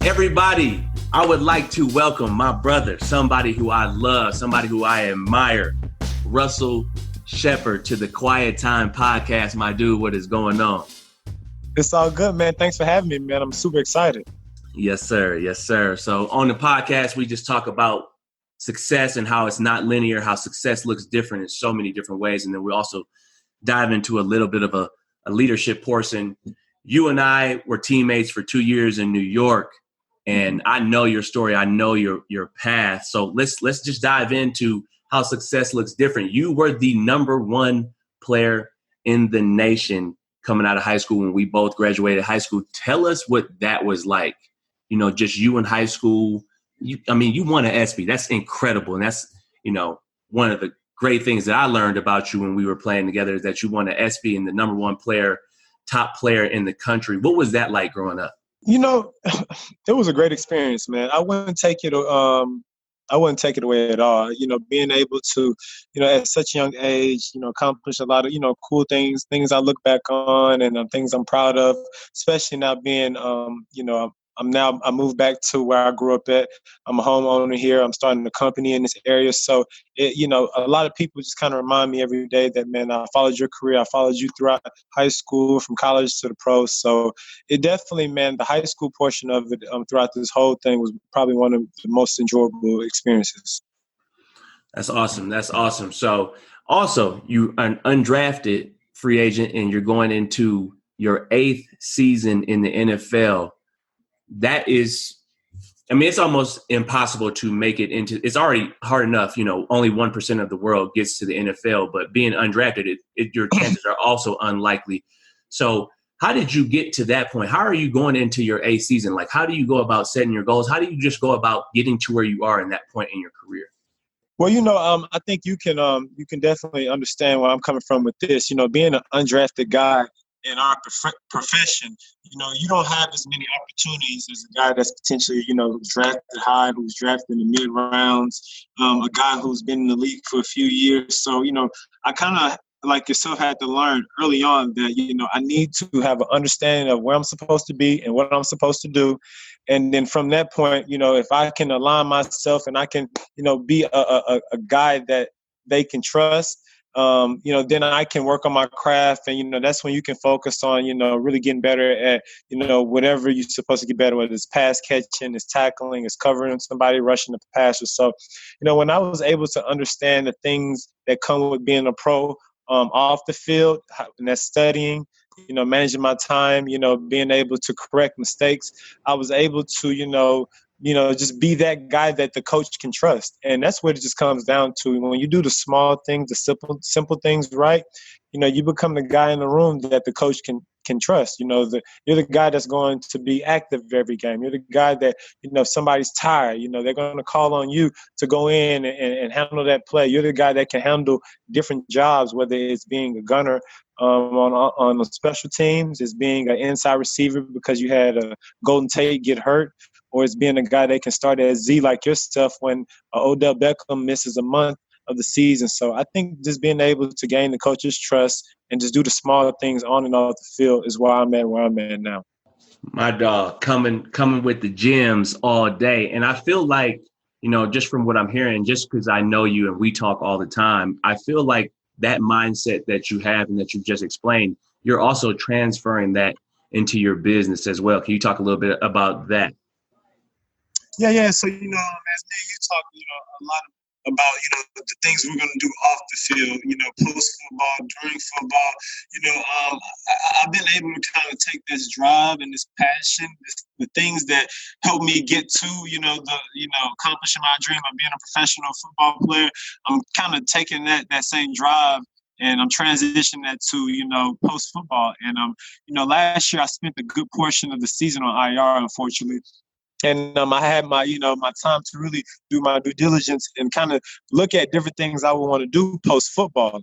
Everybody, I would like to welcome my brother, somebody who I love, somebody who I admire, Russell Sheperd, to the Quiet Time Podcast. My dude, what is going on? It's all good, man. Thanks for having me, man. I'm super excited. Yes, sir. Yes, sir. So on the podcast, we just talk about success and how it's not linear, how success looks different in so many different ways. And then we also dive into a little bit of a leadership portion. You and I were teammates for 2 years in New York, and I know your story. I know your path. So let's just dive into how success looks different. You were the number one player in the nation coming out of high school when we both graduated high school. Tell us what that was like. You know, just you in high school. You won an ESPY. That's incredible. And that's, one of the great things that I learned about you when we were playing together is that you won an ESPY and the number one player, top player in the country. What was that like growing up? It was a great experience, man. I wouldn't take it away at all. Being able to, at such a young age, accomplish a lot of, cool things I look back on and things I'm proud of, especially now being, I moved back to where I grew up at. I'm a homeowner here. I'm starting a company in this area. So, a lot of people just kind of remind me every day that, man, I followed your career. I followed you throughout high school, from college to the pros. So it definitely, man, the high school portion of it throughout this whole thing was probably one of the most enjoyable experiences. That's awesome. That's awesome. So also, you are an undrafted free agent and you're going into your 8th season in the NFL. That is, it's almost impossible to make it into. It's already hard enough, only 1% of the world gets to the NFL, but being undrafted, your chances are also unlikely. So how did you get to that point? How are you going into your 8th season? Like, how do you go about setting your goals? How do you just go about getting to where you are in that point in your career? Well, I think you can definitely understand where I'm coming from with this. Being an undrafted guy in our profession, you don't have as many opportunities as a guy that's potentially, drafted high, who's drafted in the mid rounds, a guy who's been in the league for a few years. So, I kind of, like yourself, had to learn early on that, I need to have an understanding of where I'm supposed to be and what I'm supposed to do. And then from that point, if I can align myself and I can, be a guy that they can trust, then I can work on my craft. And, that's when you can focus on, really getting better at, whatever you're supposed to get better with. It's pass catching, it's tackling, it's covering somebody, rushing the passer. So, when I was able to understand the things that come with being a pro off the field, and that's studying, managing my time, being able to correct mistakes, I was able to, just be that guy that the coach can trust. And that's what it just comes down to. When you do the small things, the simple things right, you become the guy in the room that the coach can trust. You're the guy that's going to be active every game. You're the guy that, if somebody's tired, they're going to call on you to go in and handle that play. You're the guy that can handle different jobs, whether it's being a gunner on the special teams, it's being an inside receiver because you had a Golden Tate get hurt, or it's being a guy that can start at Z like yourself when Odell Beckham misses a month of the season. So I think just being able to gain the coach's trust and just do the smaller things on and off the field is where I'm at now. My dog coming with the gems all day. And I feel like, just from what I'm hearing, just because I know you and we talk all the time, I feel like that mindset that you have and that you just explained, you're also transferring that into your business as well. Can you talk a little bit about that? Yeah. So, as me and you talk, a lot about, the things we're going to do off the field, post-football, during football. I've been able to kind of take this drive and this passion, the things that help me get to, accomplishing my dream of being a professional football player. I'm kind of taking that same drive and I'm transitioning that to, post-football. And, last year I spent a good portion of the season on IR, unfortunately. And I had my time to really do my due diligence and kind of look at different things I would want to do post-football.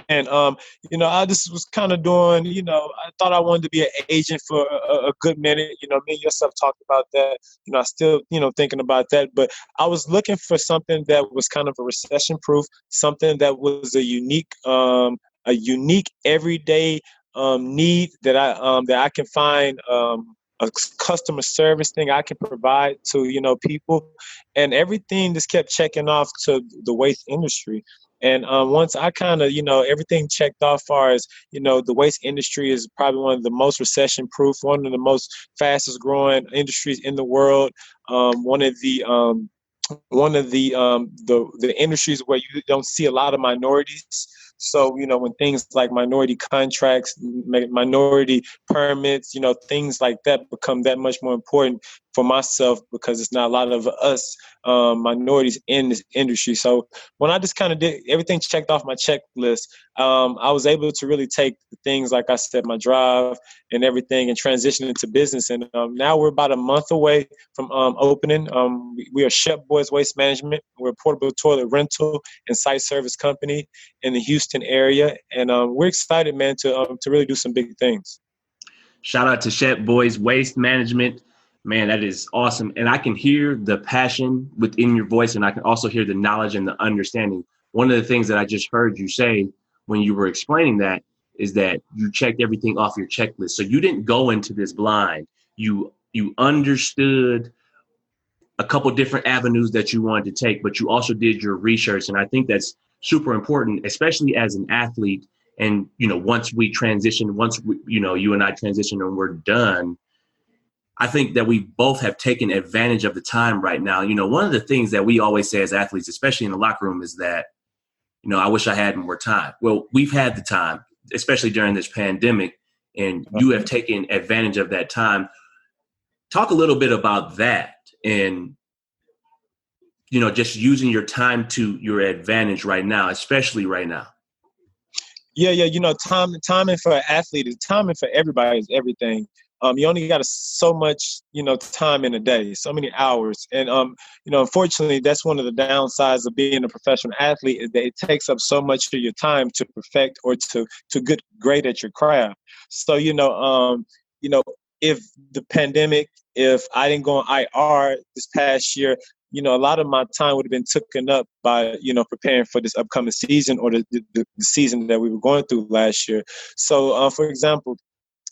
And, I just was kind of doing, I thought I wanted to be an agent for a good minute. Me and yourself talked about that. I still, thinking about that. But I was looking for something that was kind of a recession-proof, something that was a unique everyday need that I can find a customer service thing I can provide to, people, and everything just kept checking off to the waste industry. And once I kind of, everything checked off, far as, the waste industry is probably one of the most recession proof, one of the most fastest growing industries in the world. One of the industries where you don't see a lot of minorities. So, when things like minority contracts, minority permits, things like that become that much more important for myself, because it's not a lot of us minorities in this industry. So when I just kind of did everything checked off my checklist, I was able to really take the things, like I said, my drive and everything, and transition into business. And now we're about a month away from opening. We are Shep Boys Waste Management. We're a portable toilet rental and site service company in the Houston area, and we're excited, man, to really do some big things. Shout out to Shep Boys Waste Management. Man, that is awesome. And I can hear the passion within your voice, and I can also hear the knowledge and the understanding. One of the things that I just heard you say when you were explaining that is that you checked everything off your checklist. So you didn't go into this blind. You understood a couple different avenues that you wanted to take, but you also did your research. And I think that's super important, especially as an athlete. And, once we transition, you and I transition and we're done, I think that we both have taken advantage of the time right now. One of the things that we always say as athletes, especially in the locker room, is that, I wish I had more time. Well, we've had the time, especially during this pandemic, and you have taken advantage of that time. Talk a little bit about that, and, just using your time to your advantage right now, especially right now. Yeah. Timing for an athlete is timing for everybody is everything. You only got so much, time in a day, so many hours. And, unfortunately, that's one of the downsides of being a professional athlete, is that it takes up so much of your time to perfect or to get great at your craft. So, if the pandemic, if I didn't go on IR this past year, a lot of my time would have been taken up by, preparing for this upcoming season, or the season that we were going through last year. So, for example,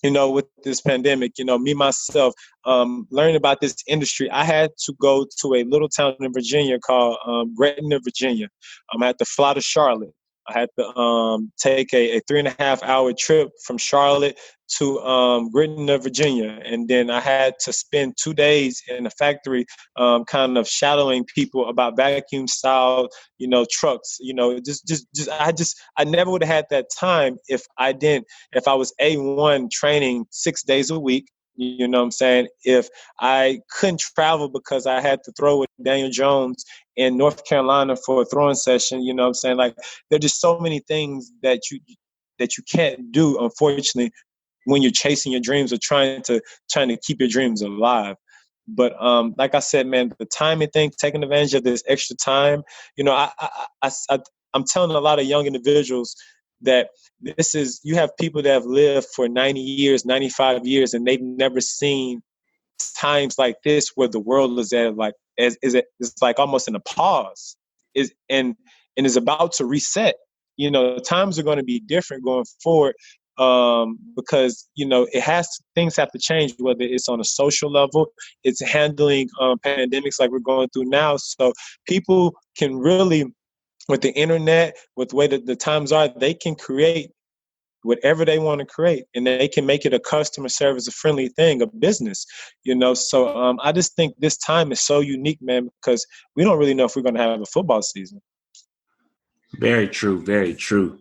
with this pandemic, me, myself, learning about this industry, I had to go to a little town in Virginia called Gretna, Virginia. I had to fly to Charlotte. I had to take a 3.5-hour trip from Charlotte to Gretna, Virginia. And then I had to spend 2 days in a factory kind of shadowing people about vacuum style, trucks. I never would have had that time if I was A1 training 6 days a week. You know what I'm saying? If I couldn't travel because I had to throw with Daniel Jones in North Carolina for a throwing session, you know what I'm saying? Like, there are just so many things that you can't do, unfortunately, when you're chasing your dreams or trying to keep your dreams alive. But like I said, man, the timing thing, taking advantage of this extra time, I'm telling a lot of young individuals that you have people that have lived for 90 years, 95 years, and they've never seen times like this, where the world is at it's like almost in a pause, and is about to reset. Times are going to be different going forward, because things have to change, whether it's on a social level, it's handling pandemics like we're going through now. So people can really, with the internet, with the way that the times are, they can create whatever they want to create, and they can make it a customer service, a friendly thing, a business, So I just think this time is so unique, man, because we don't really know if we're going to have a football season. Very true. Very true.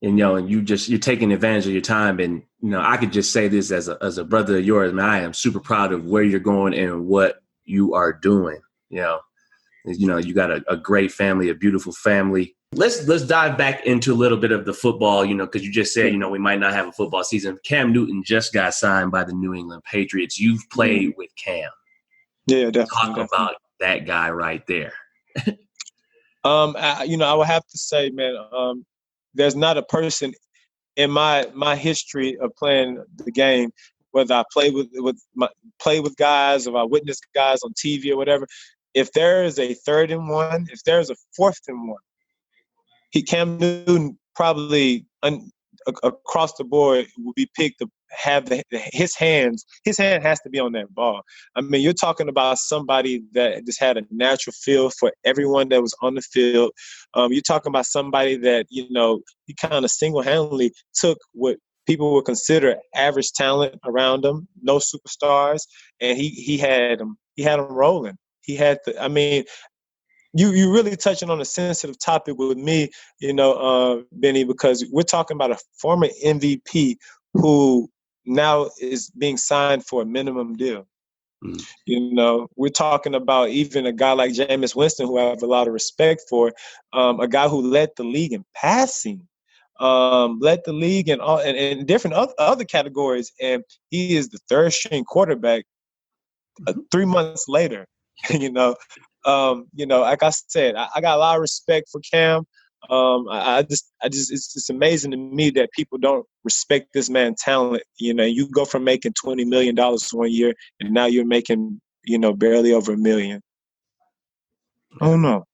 And, and you're taking advantage of your time. And, I could just say this as a brother of yours, man, I am super proud of where you're going and what you are doing. You got a great family, a beautiful family. Let's dive back into a little bit of the football, because you just said, we might not have a football season. Cam Newton just got signed by the New England Patriots. You've played with Cam. Yeah, definitely. Talk about that guy right there. I would have to say, man, there's not a person in my history of playing the game, whether I play with guys, or I witness guys on TV or whatever. If there is a 3rd and 1, if there's a 4th and 1, Cam Newton probably across the board will be picked to have his hand has to be on that ball. I mean, you're talking about somebody that just had a natural feel for everyone that was on the field. You're talking about somebody that, you know, he kind of single-handedly took what people would consider average talent around him, no superstars, and he had them rolling. He had the, I mean, you really touching on a sensitive topic with me, you know, Benny, because we're talking about a former MVP who now is being signed for a minimum deal. Mm. You know, we're talking about even a guy like Jameis Winston, who I have a lot of respect for, a guy who led the league in passing, led the league in all and different other categories, and he is the third string quarterback 3 months later. You know, like I said, I got a lot of respect for Cam. I just, it's amazing to me that people don't respect this man's talent. You know, you go from making $20 million 1 year, and now you're making, you know, barely over $1 million. I don't know.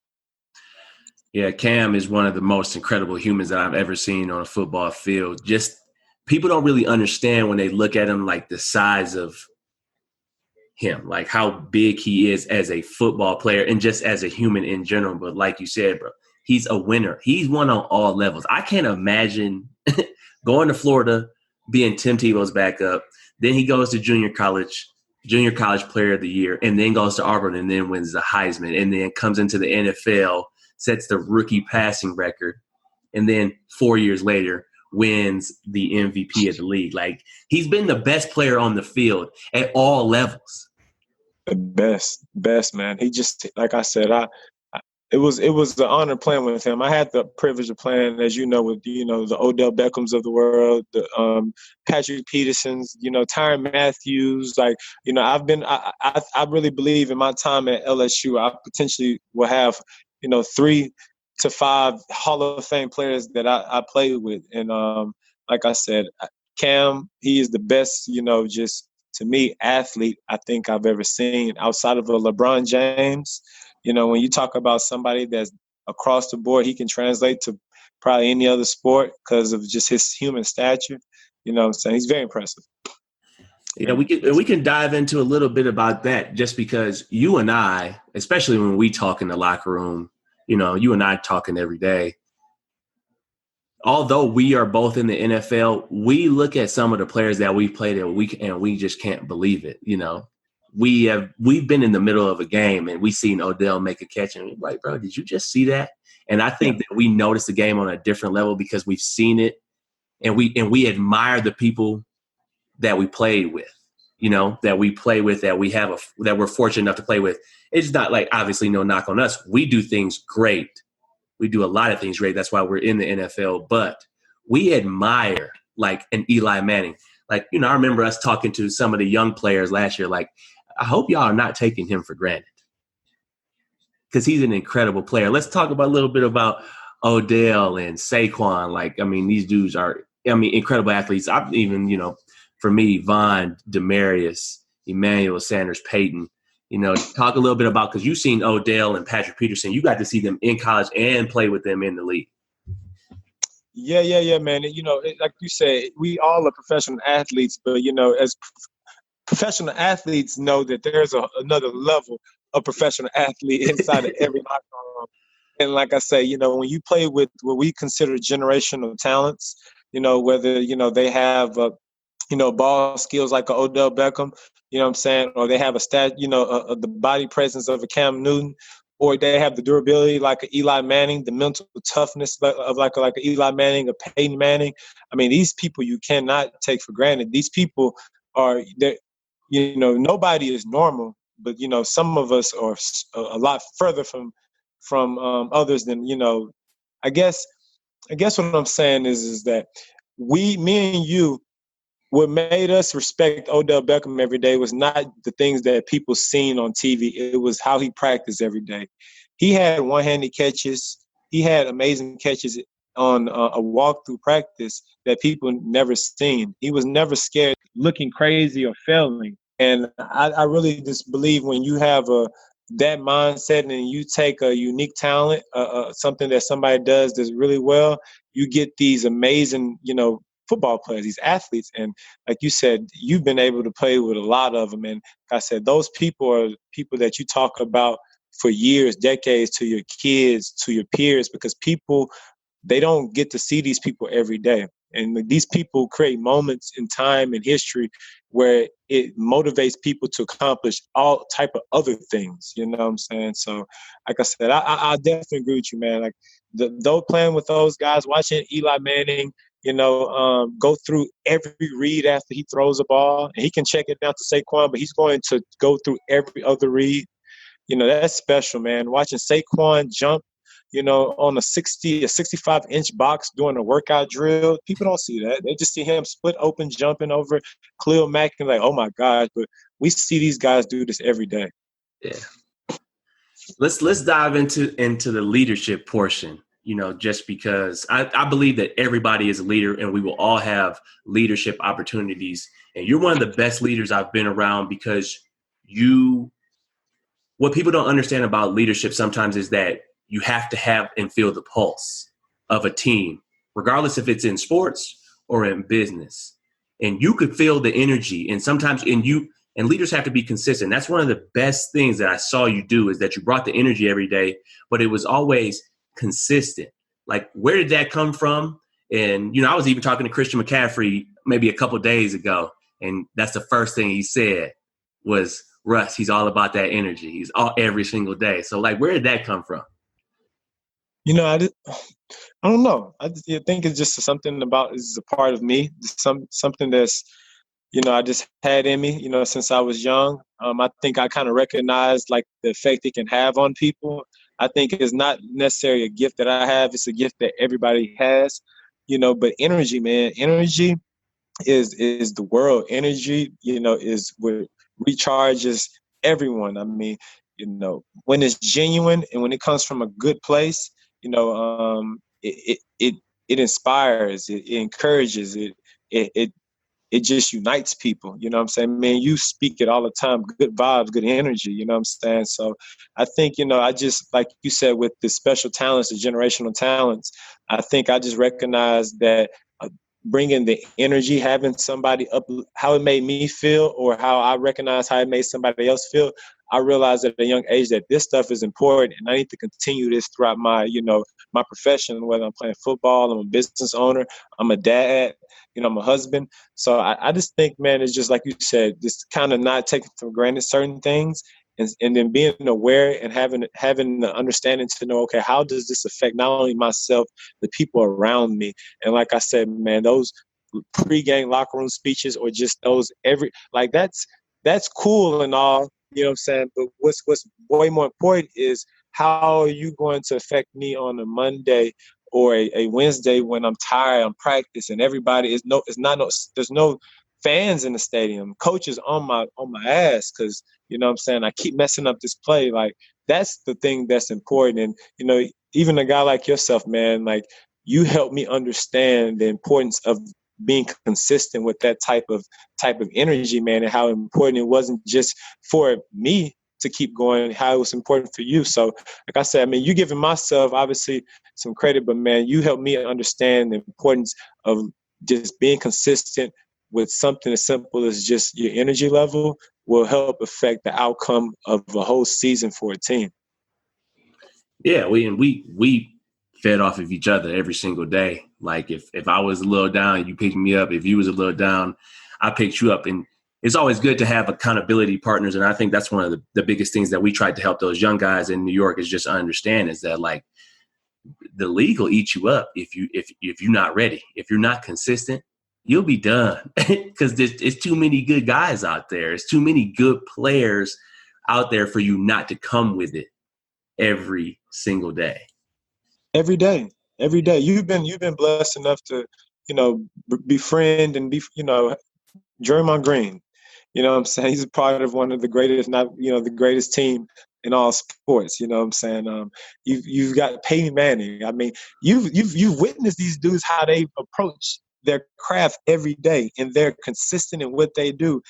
Yeah, Cam is one of the most incredible humans that I've ever seen on a football field. Just people don't really understand when they look at him, like the size of him, like how big he is as a football player and just as a human in general. But like you said, bro, he's a winner. He's won on all levels. I can't imagine going to Florida, being Tim Tebow's backup. Then he goes to junior college player of the year, and then goes to Auburn and then wins the Heisman, and then comes into the NFL, sets the rookie passing record, and then 4 years later wins the MVP of the league. Like, he's been the best player on the field at all levels. The best, man. He just, like I said, it was an honor playing with him. I had the privilege of playing, as you know, with, you know, the Odell Beckhams of the world, the Patrick Petersons, you know, Tyrann Matthews. Like, you know, I really believe in my time at LSU, I potentially will have, you know, 3 to 5 Hall of Fame players that I played with. And like I said, Cam, he is the best, you know, just to me, athlete I think I've ever seen outside of a LeBron James. You know, when you talk about somebody that's across the board, he can translate to probably any other sport because of just his human stature. You know what I'm saying? He's very impressive. Yeah, we can dive into a little bit about that, just because you and I, especially when we talk in the locker room, you know, you and I talking every day. Although we are both in the NFL, we look at some of the players that we played and we just can't believe it. You know, we've been in the middle of a game and we seen Odell make a catch and we're like, bro, did you just see that? And I think that we notice the game on a different level because we've seen it, and we admire the people that we played with, you know, that we play with, that we're fortunate enough to play with. It's not like, obviously, no knock on us. We do things great. We do a lot of things great. That's why we're in the NFL. But we admire, like, an Eli Manning. Like, you know, I remember us talking to some of the young players last year, like, I hope y'all are not taking him for granted because he's an incredible player. Let's talk about a little bit about Odell and Saquon. Like, I mean, these dudes are, incredible athletes. I've even, you know, for me, Von, Demarius, Emmanuel Sanders, Peyton, you know, talk a little bit about, because you've seen Odell and Patrick Peterson. You got to see them in college and play with them in the league. Yeah, man. You know, like you said, we all are professional athletes, but, you know, as professional athletes know that there's another level of professional athlete inside of every locker room. And like I say, you know, when you play with what we consider generational talents, you know, whether, you know, they have, you know, ball skills like a Odell Beckham, you know what I'm saying, or they have the body presence of a Cam Newton, or they have the durability like an Eli Manning, the mental toughness of like an Eli Manning, a Peyton Manning. I mean, these people you cannot take for granted. These people are, you know, nobody is normal, but, you know, some of us are a lot further from others than, you know. I guess what I'm saying is that me and you, what made us respect Odell Beckham every day was not the things that people seen on TV. It was how he practiced every day. He had one-handed catches. He had amazing catches on a walk-through practice that people never seen. He was never scared looking crazy or failing. And I really just believe when you have that mindset and you take a unique talent, something that somebody does really well, you get these amazing, football players, these athletes. And like you said, you've been able to play with a lot of them. And like I said, those people are people that you talk about for years, decades, to your kids, to your peers, because people, they don't get to see these people every day. And these people create moments in time and history where it motivates people to accomplish all type of other things. You know what I'm saying? So, like I said, I definitely agree with you, man. Like though playing with those guys, watching Eli Manning, go through every read after he throws a ball, and he can check it down to Saquon, but he's going to go through every other read. That's special, man. Watching Saquon jump, on a 65-inch box doing a workout drill. People don't see that. They just see him split open, jumping over Khalil Mack and like, oh my gosh, but we see these guys do this every day. Yeah. Let's dive into the leadership portion, just because I believe that everybody is a leader and we will all have leadership opportunities. And you're one of the best leaders I've been around because what people don't understand about leadership sometimes is that you have to have and feel the pulse of a team, regardless if it's in sports or in business. And you could feel the energy. And sometimes and leaders have to be consistent. That's one of the best things that I saw you do, is that you brought the energy every day, but it was always consistent. Like, where did that come from? And, I was even talking to Christian McCaffrey maybe a couple of days ago, and that's the first thing he said was, Russ, he's all about that energy. He's all every single day. So, like, where did that come from? I don't know. I think it's just something it's a part of me. Something that's, I just had in me, since I was young. I think I kind of recognized like the effect it can have on people. I think it's not necessarily a gift that I have. It's a gift that everybody has, but energy, man, energy is the world. Energy, is what recharges everyone. I mean, when it's genuine and when it comes from a good place, it inspires, it encourages, it just unites people. You know what I'm saying? Man, you speak it all the time. Good vibes, good energy. You know what I'm saying? So I think, I just, like you said, with the special talents, the generational talents, I think I just recognize that bringing the energy, having somebody up, how it made me feel, or how I recognize how it made somebody else feel. I realized at a young age that this stuff is important, and I need to continue this throughout my, my profession, whether I'm playing football, I'm a business owner, I'm a dad, I'm a husband. So I just think, man, it's just like you said, just kind of not taking for granted certain things, and then being aware and having the understanding to know, okay, how does this affect not only myself, the people around me? And like I said, man, those pre-game locker room speeches, or just those that's cool and all, you know what I'm saying? But what's way more important is how are you going to affect me on a Monday or a Wednesday when I'm tired, I'm practicing, everybody there's no fans in the stadium, coaches on my ass because, you know what I'm saying, I keep messing up this play. Like, that's the thing that's important. And, even a guy like yourself, man, like, you help me understand the importance of being consistent with that type of energy, man, and how important it wasn't just for me to keep going, how it was important for you. So, like I said, I mean, you giving myself obviously some credit, but man, you helped me understand the importance of just being consistent with something as simple as just your energy level will help affect the outcome of a whole season for a team. Yeah, we fed off of each other every single day. Like, if I was a little down, you picked me up. If you was a little down, I picked you up. And it's always good to have accountability partners. And I think that's one of the biggest things that we tried to help those young guys in New York is just understand is that, like, the league will eat you up if you're not ready. If you're not consistent, you'll be done because it's too many good guys out there. It's too many good players out there for you not to come with it every single day. Every day. You've been blessed enough to, befriend and be, Draymond Green. You know what I'm saying? He's a part of one of the greatest, not, the greatest team in all sports. You know what I'm saying? You've got Peyton Manning. I mean, you've witnessed these dudes, how they approach their craft every day, and they're consistent in what they do.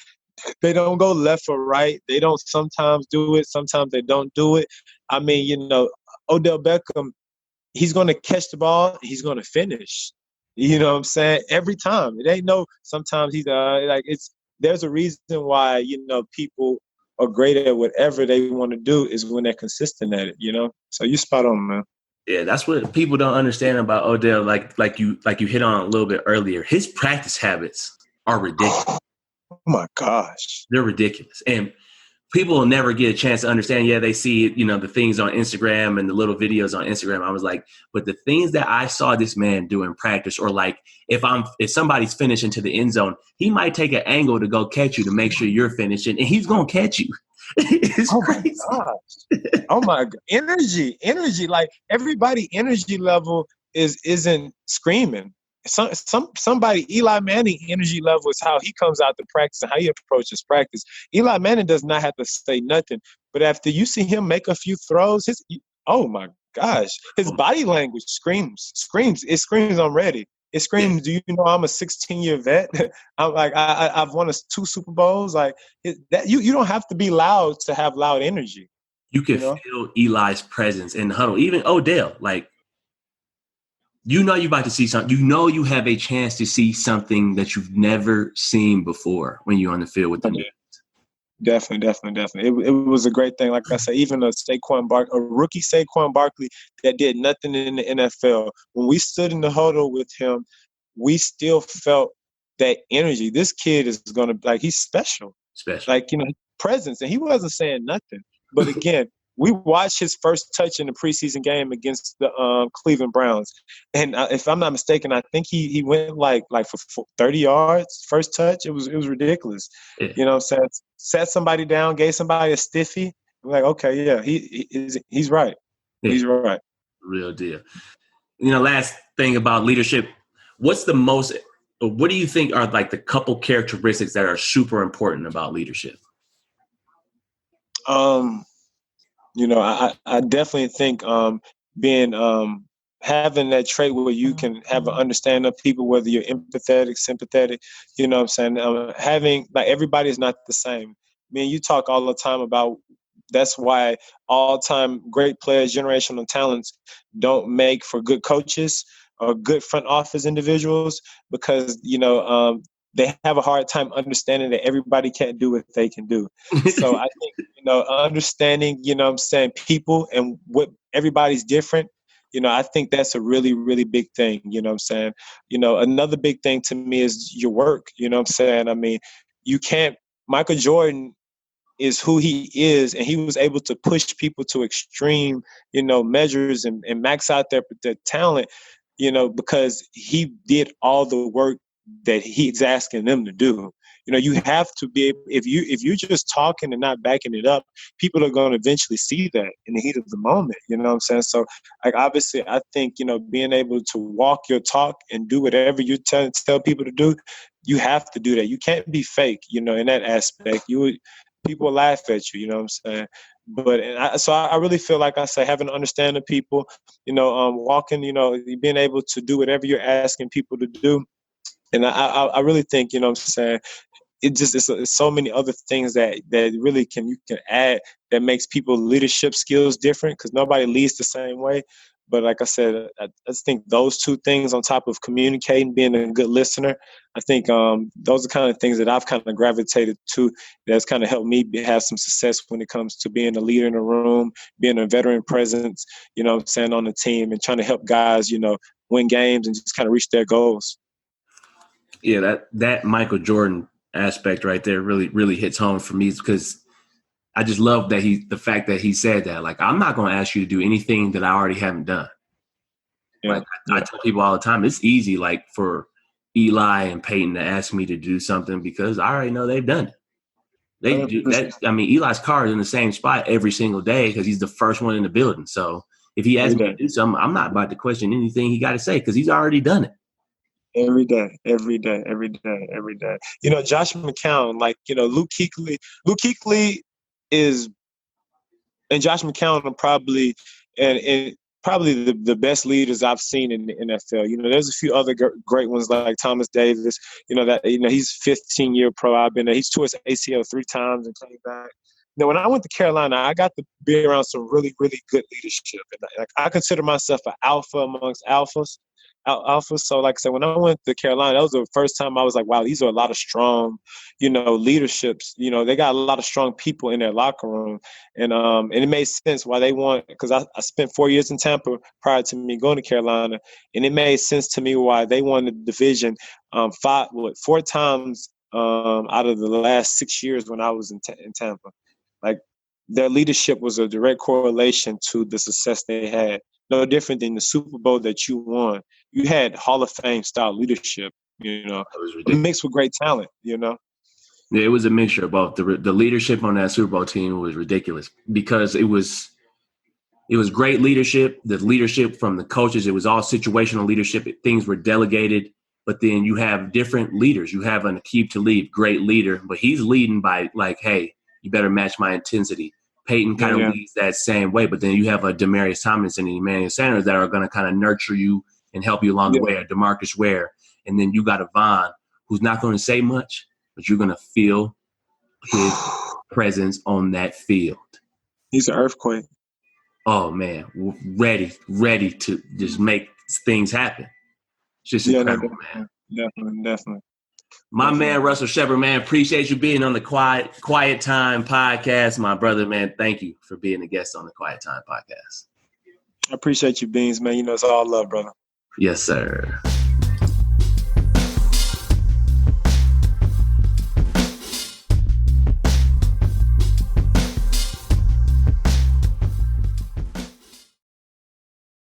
They don't go left or right. They don't sometimes do it. Sometimes they don't do it. I mean, Odell Beckham, he's going to catch the ball. He's going to finish. You know what I'm saying? Every time. It ain't no, sometimes he's there's a reason why, people are great at whatever they want to do is when they're consistent at it, So you spot on, man. Yeah, that's what people don't understand about Odell. Like you hit on a little bit earlier. His practice habits are ridiculous. Oh my gosh. They're ridiculous. And people will never get a chance to understand. Yeah, they see, the things on Instagram and the little videos on Instagram. I was like, but the things that I saw this man do in practice, or like if somebody's finishing to the end zone, he might take an angle to go catch you to make sure you're finishing, and he's going to catch you. It's crazy. My gosh. Oh my God. Energy. Like everybody energy level isn't screaming. Somebody, Eli Manning energy level is how he comes out to practice and how he approaches practice. Eli Manning does not have to say nothing, but after you see him make a few throws, oh my gosh, his body language screams. It screams, I'm ready. It screams, do you know I'm a 16-year vet? I'm like, I've won 2 Super Bowls. Like that, you don't have to be loud to have loud energy. You can feel Eli's presence in the huddle. Even Odell, like, you're about to see something. You have a chance to see something that you've never seen before when you're on the field with them. Definitely. It was a great thing. Like I said, even a rookie Saquon Barkley that did nothing in the NFL, when we stood in the huddle with him, we still felt that energy. This kid is going to, he's special. Like, presence. And he wasn't saying nothing. But again, we watched his first touch in the preseason game against the Cleveland Browns, and if I'm not mistaken, I think he went like for 30 yards first touch. It was ridiculous. Yeah. You know what I'm saying? Sat somebody down, gave somebody a stiffy. I'm like, okay, yeah, he's right. Yeah. He's right. Real deal. Last thing about leadership, what do you think are like the couple characteristics that are super important about leadership? I definitely think having that trait where you can have an understanding of people, whether you're empathetic, sympathetic, you know what I'm saying? Having, like, everybody is not the same. You talk all the time about that's why all-time great players, generational talents don't make for good coaches or good front office individuals because, they have a hard time understanding that everybody can't do what they can do. So I think, understanding, people and what everybody's different, I think that's a really, really big thing. You know what I'm saying? Another big thing to me is your work. You know what I'm saying? Michael Jordan is who he is, and he was able to push people to extreme, measures and max out their talent, because he did all the work that he's asking them to do. You have to be able, if you're just talking and not backing it up, people are going to eventually see that in the heat of the moment. You know what I'm saying? So, like, obviously, I think, being able to walk your talk and do whatever you tell people to do, you have to do that. You can't be fake, in that aspect. People laugh at you, you know what I'm saying? But I really feel like I say having an understanding of people, walking, being able to do whatever you're asking people to do. And I really think, what I'm saying, it's so many other things that really you can add that makes people's leadership skills different, because nobody leads the same way. But like I said, I just think those 2 things on top of communicating, being a good listener, I think those are kind of things that I've kind of gravitated to that's kind of helped me have some success when it comes to being a leader in a room, being a veteran presence, on the team and trying to help guys, win games and just kind of reach their goals. Yeah, that Michael Jordan aspect right there really, really hits home for me, because I just love that the fact that he said that, like, I'm not going to ask you to do anything that I already haven't done. Yeah. Like I tell people all the time, it's easy, like, for Eli and Peyton to ask me to do something because I already know they've done it. They do that. I mean, Eli's car is in the same spot every single day because he's the first one in the building. So if he asks me to do something, I'm not about to question anything he got to say because he's already done it. Every day. Josh McCown, like, Luke Kuechly is, and Josh McCown are probably, and probably the best leaders I've seen in the NFL. You know, there's a few other great ones like Thomas Davis. You know he's 15-year pro. I've been there. He's tore his ACL 3 times and came back. You know, when I went to Carolina, I got to be around some really, really good leadership. And like, I consider myself an alpha amongst alphas. So, like I said, when I went to Carolina, that was the first time I was like, wow, these are a lot of strong, you know, leaderships. You know, they got a lot of strong people in their locker room. And it made sense why they want, because I spent 4 years in Tampa prior to me going to Carolina. And it made sense to me why they won the division 4 times out of the last 6 years when I was in Tampa. Like, their leadership was a direct correlation to the success they had. No different than the Super Bowl that you won. You had Hall of Fame style leadership, you know, mixed with great talent, you know. Yeah, it was a mixture of both. The leadership on that Super Bowl team was ridiculous because it was great leadership. The leadership from the coaches, it was all situational leadership. Things were delegated, but then you have different leaders. You have an Aqib Talib, great leader, but he's leading by like, hey, you better match my intensity. Peyton kind of leads that same way, but then you have a Demaryius Thompson and Emmanuel Sanders that are going to kind of nurture you and help you along the way, or DeMarcus Ware. And then you got a Vaughn who's not going to say much, but you're going to feel his presence on that field. He's an earthquake. Oh, man, ready to just make things happen. It's just incredible, man. Definitely. My man, Russell Sheperd, man, appreciate you being on the Quiet Time podcast. My brother, man, thank you for being a guest on the Quiet Time podcast. I appreciate you, Beans, man. You know, it's all love, brother. Yes, sir.